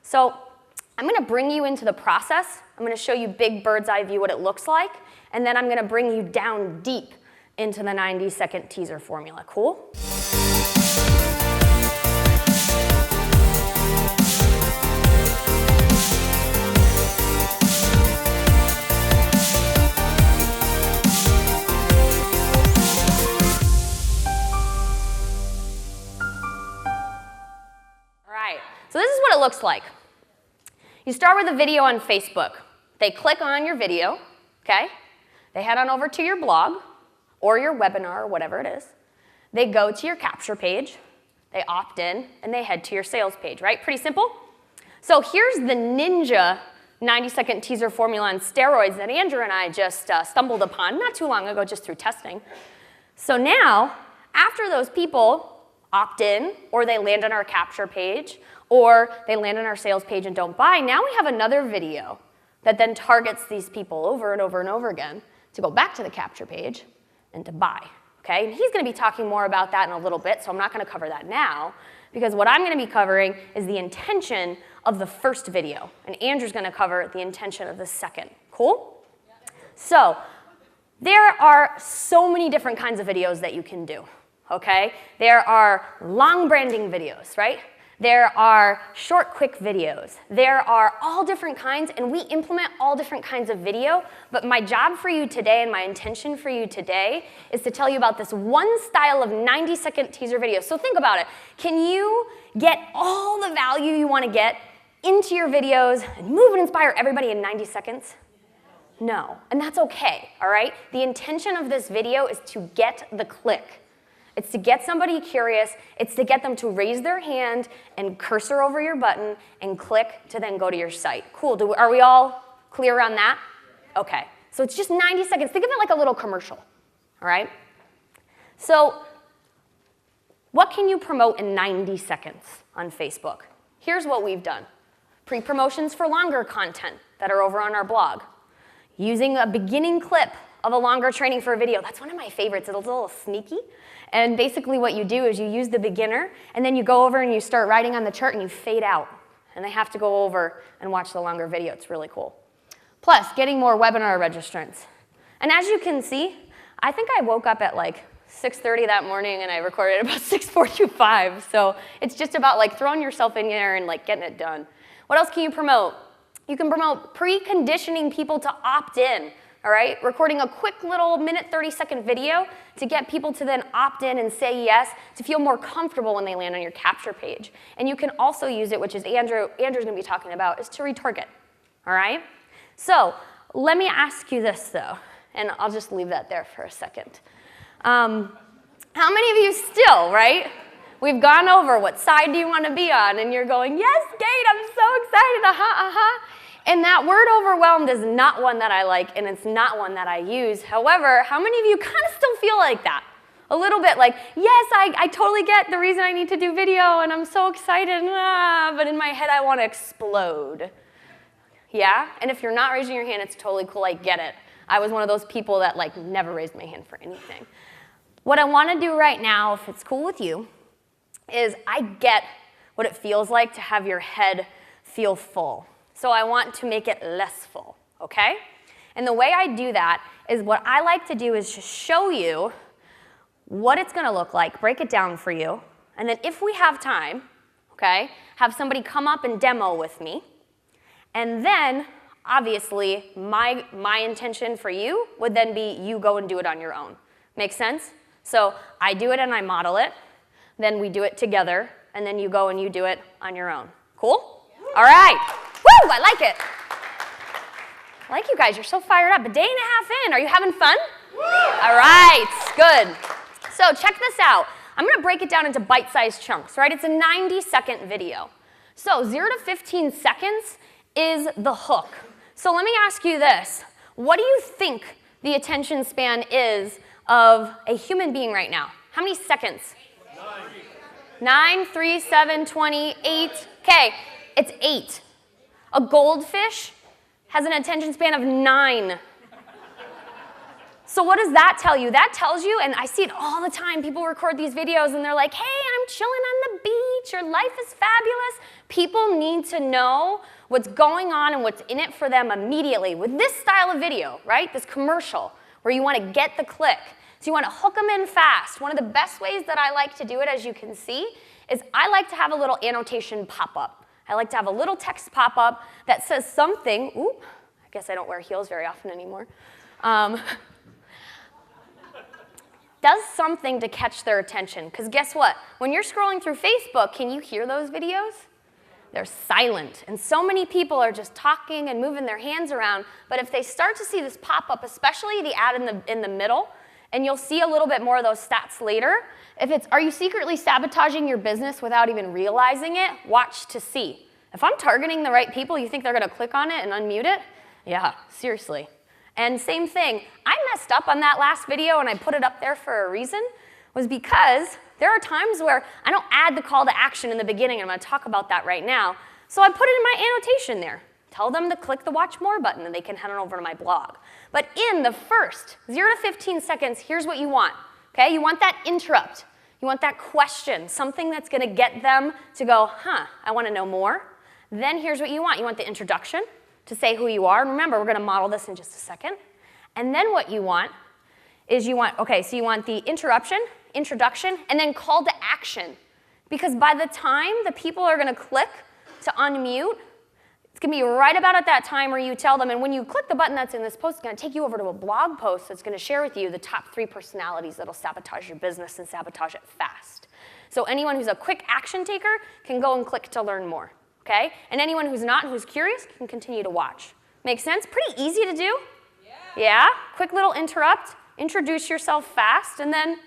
So I'm going to bring you into the process. I'm going to show you big bird's eye view what it looks like, and then I'm going to bring you down deep into the 90-second teaser formula. Cool? So this is what it looks like. You start with a video on Facebook. They click on your video, okay? They head on over to your blog or your webinar or whatever it is. They go to your capture page, they opt in, and they head to your sales page, right? Pretty simple? So here's the ninja 90-second teaser formula on steroids that Andrew and I just stumbled upon not too long ago just through testing. So now, after those people opt in, or they land on our capture page, or they land on our sales page and don't buy, now we have another video that then targets these people over and over and over again to go back to the capture page and to buy, okay? And he's going to be talking more about that in a little bit, so I'm not going to cover that now, because what I'm going to be covering is the intention of the first video, and Andrew's going to cover the intention of the second. Cool? So there are so many different kinds of videos that you can do, okay? There are long branding videos, right? There are short, quick videos. There are all different kinds, and we implement all different kinds of video, but my job for you today and my intention for you today is to tell you about this one style of 90-second teaser video. So think about it. Can you get all the value you want to get into your videos and move and inspire everybody in 90 seconds? No, and that's okay, all right? The intention of this video is to get the click. It's to get somebody curious. It's to get them to raise their hand and cursor over your button and click to then go to your site. Cool. Are we all clear on that? Okay. So it's just 90 seconds. Think of it like a little commercial. All right? So what can you promote in 90 seconds on Facebook? Here's what we've done. Pre-promotions for longer content that are over on our blog. Using a beginning clip of a longer training for a video. That's one of my favorites. It's a little sneaky. And basically what you do is you use the beginner, and then you go over and you start writing on the chart and you fade out. And they have to go over and watch the longer video. It's really cool. Plus, getting more webinar registrants. And as you can see, I think I woke up at like 6:30 that morning and I recorded about 6:45. So it's just about like throwing yourself in there and like getting it done. What else can you promote? You can promote preconditioning people to opt in. All right, recording a quick little minute, 30-second video to get people to then opt in and say yes, to feel more comfortable when they land on your capture page. And you can also use it, which is Andrew's going to be talking about, is to retarget. All right? So let me ask you this, though, and I'll just leave that there for a second. How many of you still, right? We've gone over what side do you want to be on, and you're going, yes, Kate, I'm so excited, And that word overwhelmed is not one that I like, and it's not one that I use. However, how many of you kind of still feel like that? A little bit like, yes, I totally get the reason I need to do video, and I'm so excited, but in my head I want to explode. Yeah? And if you're not raising your hand, it's totally cool, I get it. I was one of those people that like never raised my hand for anything. What I want to do right now, if it's cool with you, is I get what it feels like to have your head feel full. So I want to make it less full, okay? And the way I do that is what I like to do is just show you what it's going to look like, break it down for you, and then if we have time, okay, have somebody come up and demo with me. And then, obviously, my intention for you would then be you go and do it on your own. Make sense? So I do it and I model it, then we do it together, and then you go and you do it on your own. Cool? All right. Woo! I like it. I like you guys. You're so fired up. A day and a half in. Are you having fun? All right. Good. So check this out. I'm going to break it down into bite-sized chunks, right? It's a 90-second video. So 0 to 15 seconds is the hook. So let me ask you this. What do you think the attention span is of a human being right now? How many seconds? 9, 3, 7, 20, 8. Okay, it's 8. A goldfish has an attention span of 9. So what does that tell you? That tells you, and I see it all the time, people record these videos and they're like, hey, I'm chilling on the beach Kate, your life is fabulous. People need to know what's going on and what's in it for them immediately. With this style of video, right, this commercial, where you want to get the click. So you want to hook them in fast. One of the best ways that I like to do it, as you can see, is I like to have a little annotation pop up. I like to have a little text pop up that says something. Ooh, I guess I don't wear heels very often anymore. Does something to catch their attention. Because guess what? When you're scrolling through Facebook, can you hear those videos? They're silent. And so many people are just talking and moving their hands around. But if they start to see this pop up, especially the ad in the middle, and you'll see a little bit more of those stats later, if it's, are you secretly sabotaging your business without even realizing it? Watch to see. If I'm targeting the right people, you think they're going to click on it and unmute it? Yeah, seriously. And same thing, I messed up on that last video and I put it up there for a reason, was because there are times where I don't add the call to action in the beginning, and I'm going to talk about that right now. So I put it in my annotation there. Tell them to click the watch more button and they can head on over to my blog. But in the first 0 to 15 seconds, here's what you want. Okay? You want that interrupt. You want that question, something that's going to get them to go, I want to know more. Then here's what you want. You want the introduction to say who you are. And remember, we're going to model this in just a second. And then what you want is you want the introduction, and then call to action. Because by the time the people are going to click to unmute, it's going to be right about at that time where you tell them, and when you click the button that's in this post, it's going to take you over to a blog post that's going to share with you the top 3 personalities that'll sabotage your business and sabotage it fast. So anyone who's a quick action taker can go and click to learn more. Okay? And anyone who's not and who's curious can continue to watch. Make sense? Pretty easy to do? Yeah? Quick little interrupt, introduce yourself fast, and then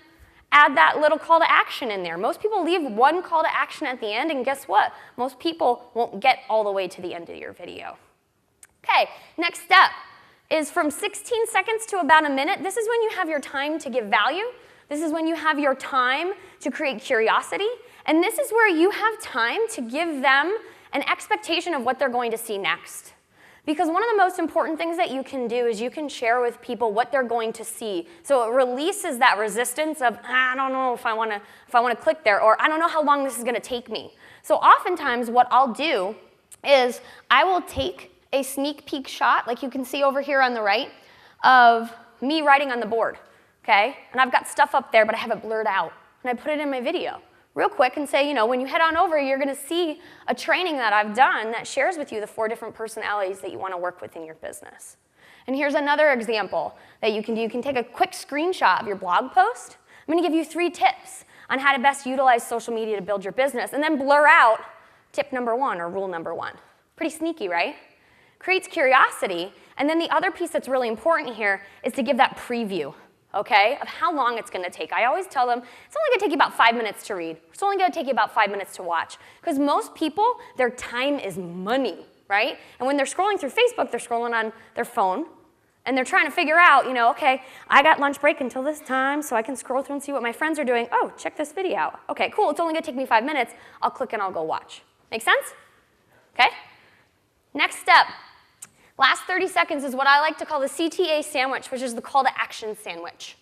add that little call to action in there. Most people leave one call to action at the end, and guess what? Most people won't get all the way to the end of your video. Okay, next step is from 16 seconds to about a minute. This is when you have your time to give value. This is when you have your time to create curiosity. And this is where you have time to give them an expectation of what they're going to see next. Because one of the most important things that you can do is you can share with people what they're going to see. So it releases that resistance of, I don't know if I want to click there, or I don't know how long this is going to take me. So oftentimes what I'll do is I will take a sneak peek shot, like you can see over here on the right, of me writing on the board, okay? And I've got stuff up there, but I have it blurred out. And I put it in my video real quick and say, when you head on over, you're going to see a training that I've done that shares with you the 4 different personalities that you want to work with in your business. And here's another example that you can do. You can take a quick screenshot of your blog post. I'm going to give you 3 tips on how to best utilize social media to build your business, and then blur out tip number 1 or rule number 1. Pretty sneaky, right? Creates curiosity. And then the other piece that's really important here is to give that preview, okay, of how long it's going to take. I always tell them, it's only going to take you about 5 minutes to read. It's only going to take you about 5 minutes to watch. Because most people, their time is money, right? And when they're scrolling through Facebook, they're scrolling on their phone, and they're trying to figure out, okay, I got lunch break until this time, so I can scroll through and see what my friends are doing. Oh, check this video out. Okay, cool, it's only going to take me 5 minutes. I'll click and I'll go watch. Make sense? Okay? Next step. Last 30 seconds is what I like to call the CTA Sandwich, which is the call to action sandwich.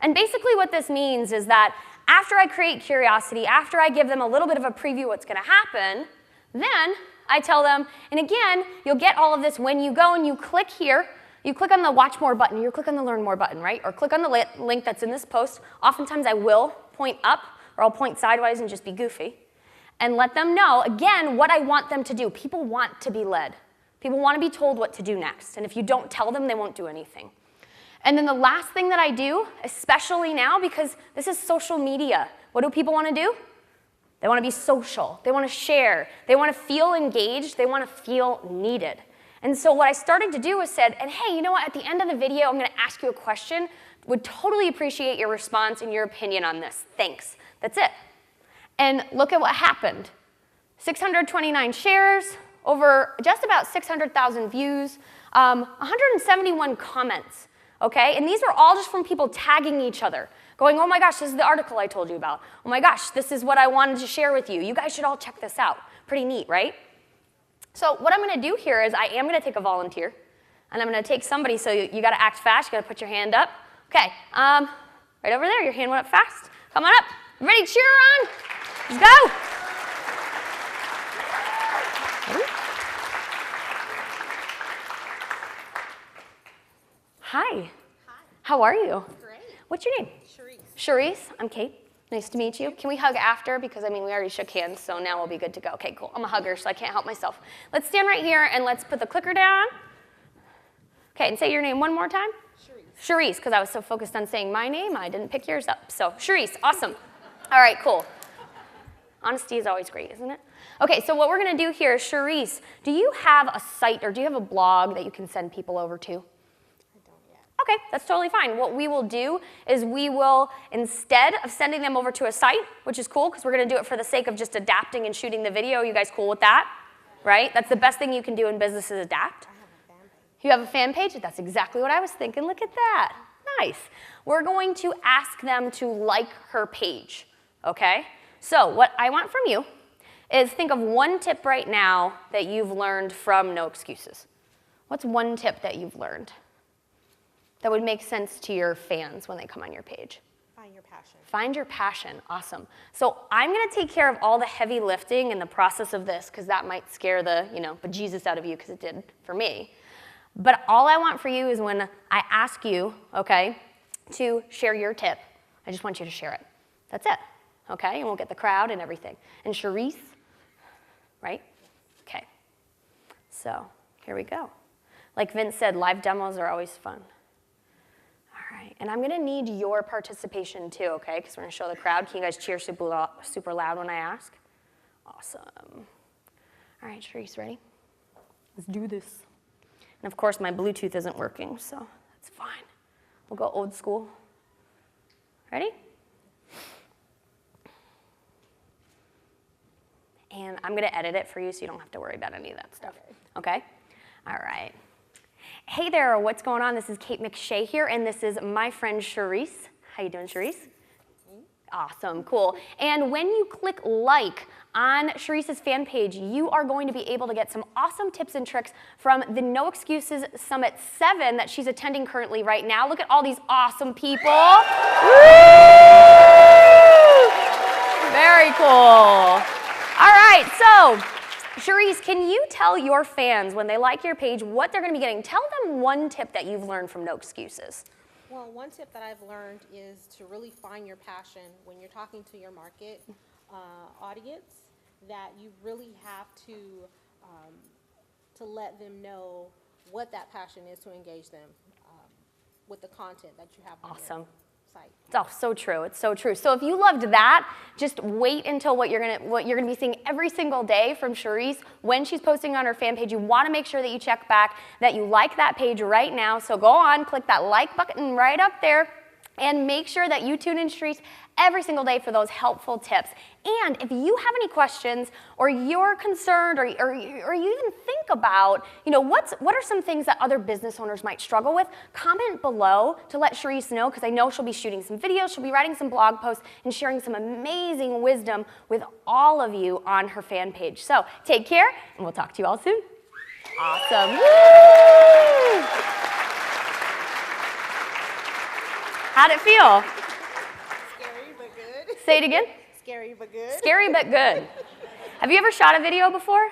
And basically what this means is that after I create curiosity, after I give them a little bit of a preview of what's going to happen, then I tell them, and again, you'll get all of this when you go and you click here, you click on the watch more button, you click on the learn more button, right? Or click on the link that's in this post. Oftentimes I will point up, or I'll point sideways and just be goofy, and let them know, again, what I want them to do. People want to be led. People want to be told what to do next, and if you don't tell them, they won't do anything. And then the last thing that I do, especially now, because this is social media, what do people want to do? They want to be social. They want to share. They want to feel engaged. They want to feel needed. And so what I started to do was said, and hey, you know what? At the end of the video, I'm going to ask you a question. Would totally appreciate your response and your opinion on this. Thanks. That's it. And look at what happened. 629 shares, over just about 600,000 views, 171 comments, okay? And these were all just from people tagging each other, going, oh my gosh, this is the article I told you about. Oh my gosh, this is what I wanted to share with you. You guys should all check this out. Pretty neat, right? So what I'm going to do here is I am going to take a volunteer, and I'm going to take somebody, so you got to act fast. You got to put your hand up. Okay, right over there. Your hand went up fast. Come on up. Ready to cheer on? Let's go. How are you? Great. What's your name? Charisse. Charisse. I'm Kate. Nice to meet you. Can we hug after? Because, I mean, we already shook hands, so now we'll be good to go. Okay, cool. I'm a hugger, so I can't help myself. Let's stand right here, and let's put the clicker down. Okay, and say your name one more time. Charisse. Charisse, because I was so focused on saying my name, I didn't pick yours up. So, Charisse, awesome. All right, cool. Honesty is always great, isn't it? Okay, so what we're going to do here is, Charisse, do you have a site or do you have a blog that you can send people over to? I don't yet. Okay, that's totally fine. What we will do is we will, instead of sending them over to a site, which is cool because we're going to do it for the sake of just adapting and shooting the video. You guys cool with that? Right? That's the best thing you can do in business is adapt. I have a fan page. You have a fan page? That's exactly what I was thinking. Look at that. Nice. We're going to ask them to like her page, okay? So what I want from you is think of one tip right now that you've learned from No Excuses. What's one tip that you've learned that would make sense to your fans when they come on your page? Find your passion. Find your passion. Awesome. So I'm going to take care of all the heavy lifting in the process of this because that might scare the, bejesus out of you because it did for me. But all I want for you is when I ask you, okay, to share your tip, I just want you to share it. That's it. Okay? And we'll get the crowd and everything. And Charisse, right? Okay. So here we go. Like Vince said, live demos are always fun. All right. And I'm going to need your participation too, okay? Because we're going to show the crowd. Can you guys cheer super loud when I ask? Awesome. All right, Charisse, ready? Let's do this. And of course, my Bluetooth isn't working, so that's fine. We'll go old school. Ready? And I'm going to edit it for you so you don't have to worry about any of that stuff. Okay? All right. Hey there, what's going on? This is Kate McShea here, and this is my friend Charisse. How you doing, Charisse? Awesome, cool. And when you click like on Charisse's fan page, you are going to be able to get some awesome tips and tricks from the No Excuses Summit 7 that she's attending currently right now. Look at all these awesome people. Woo! Very cool. All right, so Charisse, can you tell your fans when they like your page what they're going to be getting? Tell them one tip that you've learned from No Excuses. Well, one tip that I've learned is to really find your passion when you're talking to your market audience, that you really have to let them know what that passion is to engage them with the content that you have on your site. Oh, so true. It's so true. So if you loved that, just wait until what you're gonna be seeing every single day from Charisse when she's posting on her fan page. You want to make sure that you check back, that you like that page right now. So go on, click that like button right up there, and make sure that you tune in Charisse every single day for those helpful tips. And if you have any questions, or you're concerned, or you even think about, what are some things that other business owners might struggle with, comment below to let Charisse know, because I know she'll be shooting some videos, she'll be writing some blog posts, and sharing some amazing wisdom with all of you on her fan page. So take care, and we'll talk to you all soon. Awesome. Woo! How'd it feel? Scary but good. Say it again. Scary but good. Scary but good. Have you ever shot a video before?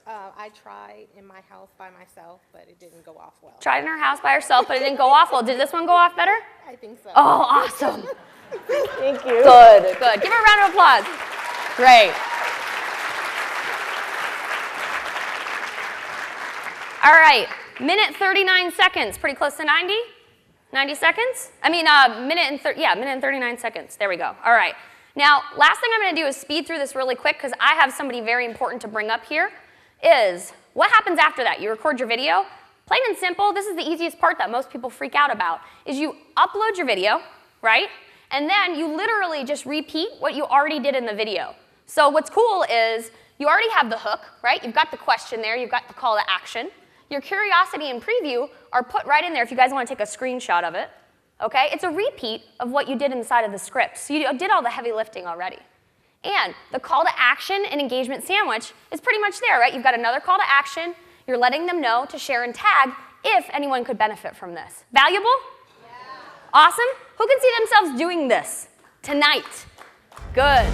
I tried in my house by myself, but it didn't go off well. Tried in her house by herself, but it didn't go off well. Did this one go off better? I think so. Oh, awesome. Thank you. Good, good. Give her a round of applause. Great. All right, minute 39 seconds. Pretty close to 90? 90 seconds? I mean, minute and 39 seconds. There we go. All right. Now, last thing I'm going to do is speed through this really quick because I have somebody very important to bring up here, is what happens after that? You record your video. Plain and simple, this is the easiest part that most people freak out about, is you upload your video, right? And then you literally just repeat what you already did in the video. So what's cool is you already have the hook, right? You've got the question there. You've got the call to action. Your curiosity and preview are put right in there if you guys want to take a screenshot of it, okay? It's a repeat of what you did inside of the script. So you did all the heavy lifting already. And the call to action and engagement sandwich is pretty much there, right? You've got another call to action. You're letting them know to share and tag if anyone could benefit from this. Valuable? Yeah. Awesome? Who can see themselves doing this tonight? Good.